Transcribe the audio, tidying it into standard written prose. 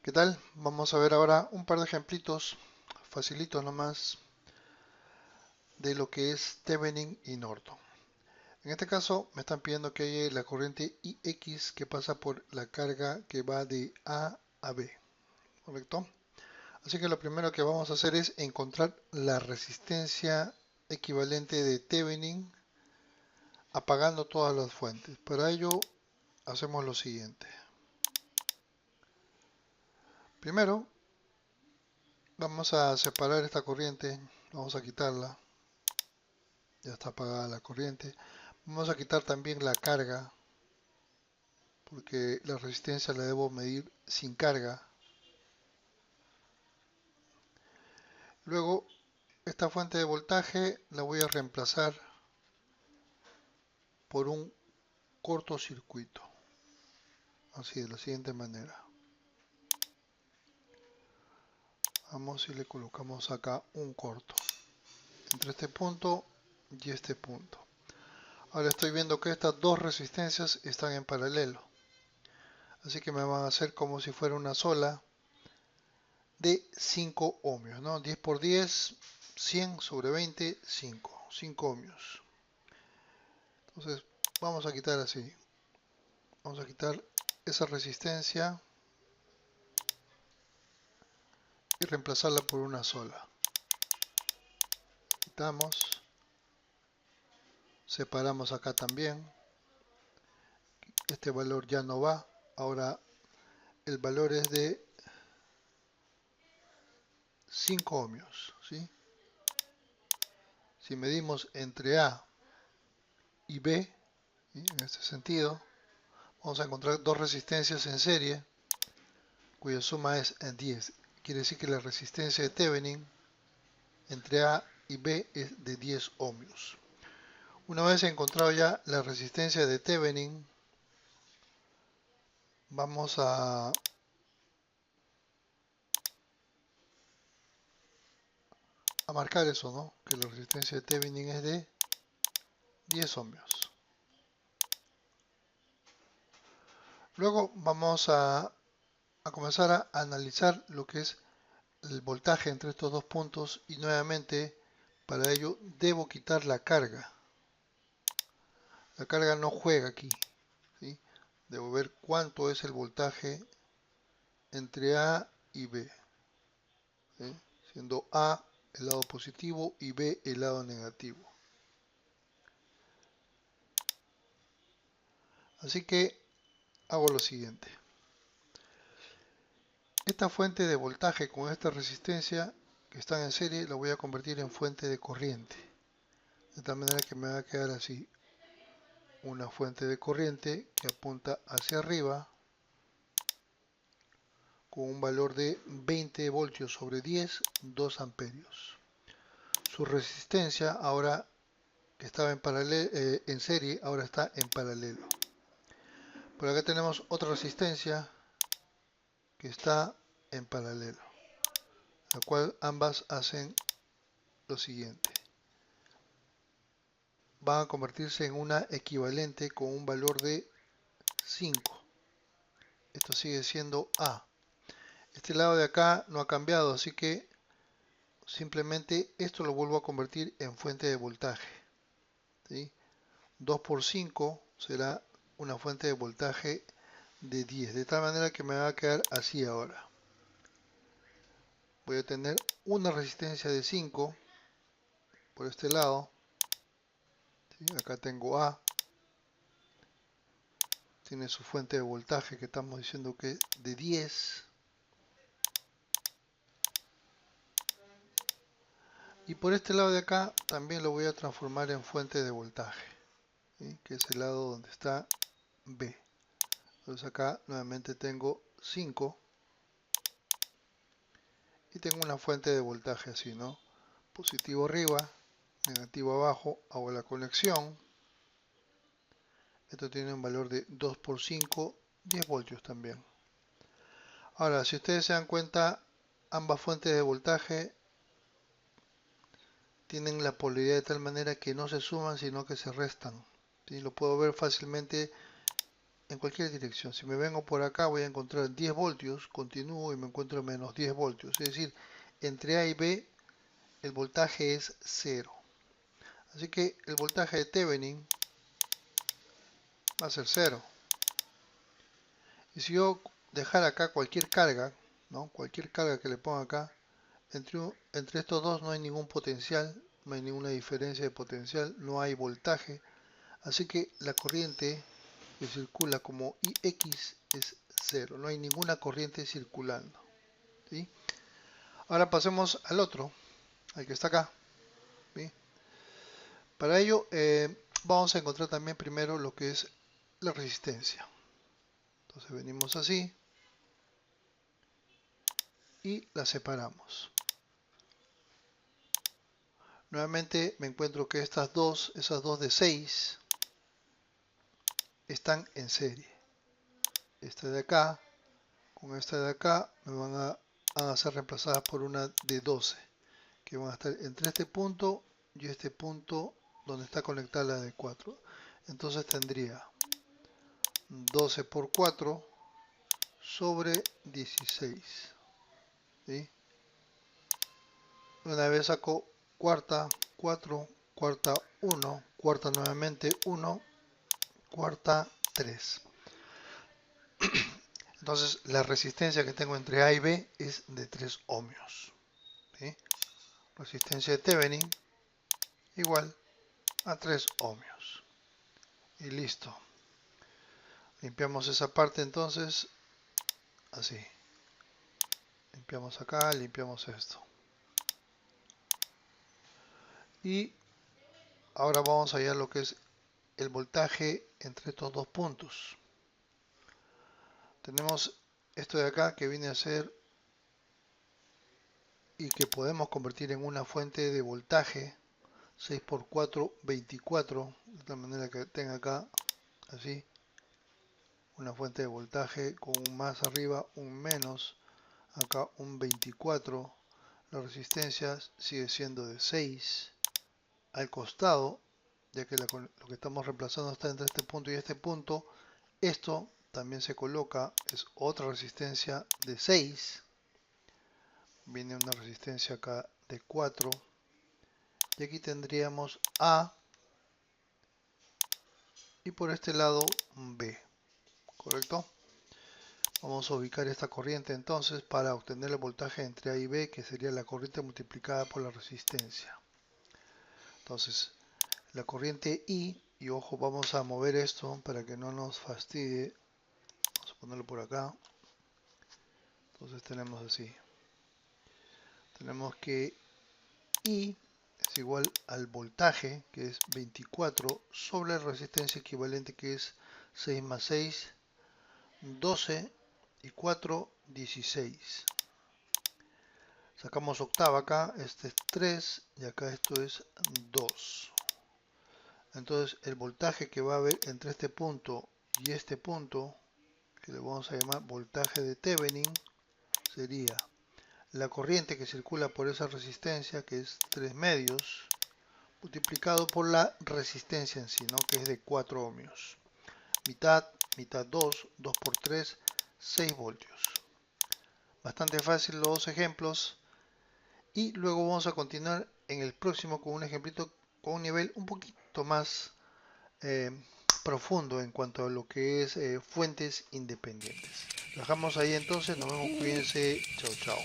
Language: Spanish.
¿Qué tal? Vamos a ver ahora un par de ejemplitos facilitos nomás de lo que es Thevenin y Norton. En este caso me están pidiendo que haya la corriente IX que pasa por la carga que va de A a B, ¿correcto? Así que lo primero que vamos a hacer es encontrar la resistencia equivalente de Thevenin apagando todas las fuentes. Para ello hacemos lo siguiente. Primero vamos a separar esta corriente, vamos a quitarla. Ya está apagada la corriente. Vamos a quitar también la carga, porque la resistencia la debo medir sin carga. Luego, esta fuente de voltaje la voy a reemplazar por un cortocircuito. Así, de la siguiente manera. Vamos y le colocamos acá un corto. Entre este punto y este punto. Ahora estoy viendo que estas dos resistencias están en paralelo. Así que me van a hacer como si fuera una sola de 5 ohmios, ¿no? 10 por 10, 100 sobre 20, 5 ohmios. Entonces vamos a quitar así, vamos a quitar esa resistencia y reemplazarla por una sola. Quitamos, separamos acá también, este valor ya no va, ahora el valor es de 5 ohmios, ¿sí? Si medimos entre A y B, ¿sí? En este sentido, vamos a encontrar dos resistencias en serie cuya suma es 10. Quiere decir que la resistencia de Thevenin entre A y B es de 10 ohmios. Una vez encontrado ya la resistencia de Thevenin, vamos a marcar eso, ¿no? Que la resistencia de Thevenin es de 10 ohmios. Luego vamos a comenzar a analizar lo que es el voltaje entre estos dos puntos y nuevamente para ello debo quitar la carga. La carga no juega aquí, ¿sí? Debo ver cuánto es el voltaje entre A y B, ¿sí? Siendo A el lado positivo y B el lado negativo. Así que hago lo siguiente. Esta fuente de voltaje con esta resistencia que están en serie la voy a convertir en fuente de corriente. De tal manera que me va a quedar así. Una fuente de corriente que apunta hacia arriba con un valor de 20 voltios sobre 10, 2 amperios. Su resistencia ahora que estaba en serie, ahora está en paralelo. Por acá tenemos otra resistencia que está en paralelo, la cual ambas hacen lo siguiente. Van a convertirse en una equivalente con un valor de 5. Esto sigue siendo A. Este lado de acá no ha cambiado, así que simplemente esto lo vuelvo a convertir en fuente de voltaje, ¿sí? 2 por 5 será una fuente de voltaje de 10, de tal manera que me va a quedar así ahora. Voy a tener una resistencia de 5 por este lado, ¿sí? Acá tengo A, tiene su fuente de voltaje que estamos diciendo que es de 10. Y por este lado de acá también lo voy a transformar en fuente de voltaje, ¿sí? Que es el lado donde está B. Entonces acá nuevamente tengo 5 y tengo una fuente de voltaje así, ¿no? Positivo arriba, negativo abajo, hago la conexión. Esto tiene un valor de 2 por 5, 10 voltios también. Ahora, si ustedes se dan cuenta, ambas fuentes de voltaje tienen la polaridad de tal manera que no se suman, sino que se restan. ¿Sí? Lo puedo ver fácilmente en cualquier dirección. Si me vengo por acá voy a encontrar 10 voltios, continúo y me encuentro menos 10 voltios. Es decir, entre A y B el voltaje es 0. Así que el voltaje de Thevenin va a ser 0. Y si yo dejar acá cualquier carga, ¿no? Cualquier carga que le ponga acá, entre estos dos no hay ningún potencial, no hay ninguna diferencia de potencial, no hay voltaje. Así que la corriente que circula como IX es 0. No hay ninguna corriente circulando. ¿Sí? Ahora pasemos al otro, al que está acá. ¿Sí? Para ello vamos a encontrar también primero lo que es la resistencia. Entonces venimos así y la separamos. Nuevamente me encuentro que esas dos de 6 están en serie. Esta de acá con esta de acá me van a ser reemplazadas por una de 12, que van a estar entre este punto y este punto donde está conectada la de 4. Entonces tendría 12 por 4 sobre 16. ¿Sí? Una vez saco cuarta, 4, cuarta 1, cuarta nuevamente 1, cuarta 3. Entonces la resistencia que tengo entre A y B es de 3 ohmios. ¿Sí? Resistencia de Thevenin igual a 3 ohmios. Y listo. Limpiamos esa parte entonces así. Limpiamos acá, limpiamos esto. Y ahora vamos a hallar lo que es el voltaje entre estos dos puntos. Tenemos esto de acá que viene a ser y que podemos convertir en una fuente de voltaje 6 por 4, 24, de tal manera que tenga acá así una fuente de voltaje con un más arriba, un menos, acá un 24. La resistencia sigue siendo de 6 al costado, ya que lo que estamos reemplazando está entre este punto y este punto. Esto también se coloca, es otra resistencia de 6. Viene una resistencia acá de 4. Y aquí tendríamos A y por este lado B. ¿Correcto? Vamos a ubicar esta corriente entonces para obtener el voltaje entre A y B, que sería la corriente multiplicada por la resistencia. Entonces, la corriente I, y ojo, vamos a mover esto para que no nos fastidie. Vamos a ponerlo por acá. Entonces tenemos así. Tenemos que I es igual al voltaje, que es 24, sobre la resistencia equivalente, que es 6 más 6, 12 y 4, 16. Sacamos octava acá, este es 3 y acá esto es 2. Entonces el voltaje que va a haber entre este punto y este punto, que le vamos a llamar voltaje de Thevenin, sería la corriente que circula por esa resistencia, que es 3 medios, multiplicado por la resistencia en sí, ¿no? Que es de 4 ohmios. Mitad, mitad 2, 2 por 3, 6 voltios. Bastante fácil los dos ejemplos. Y luego vamos a continuar en el próximo con un ejemplito con un nivel un poquito más profundo en cuanto a lo que es fuentes independientes. Lo dejamos ahí entonces, nos vemos, cuídense, chao chao.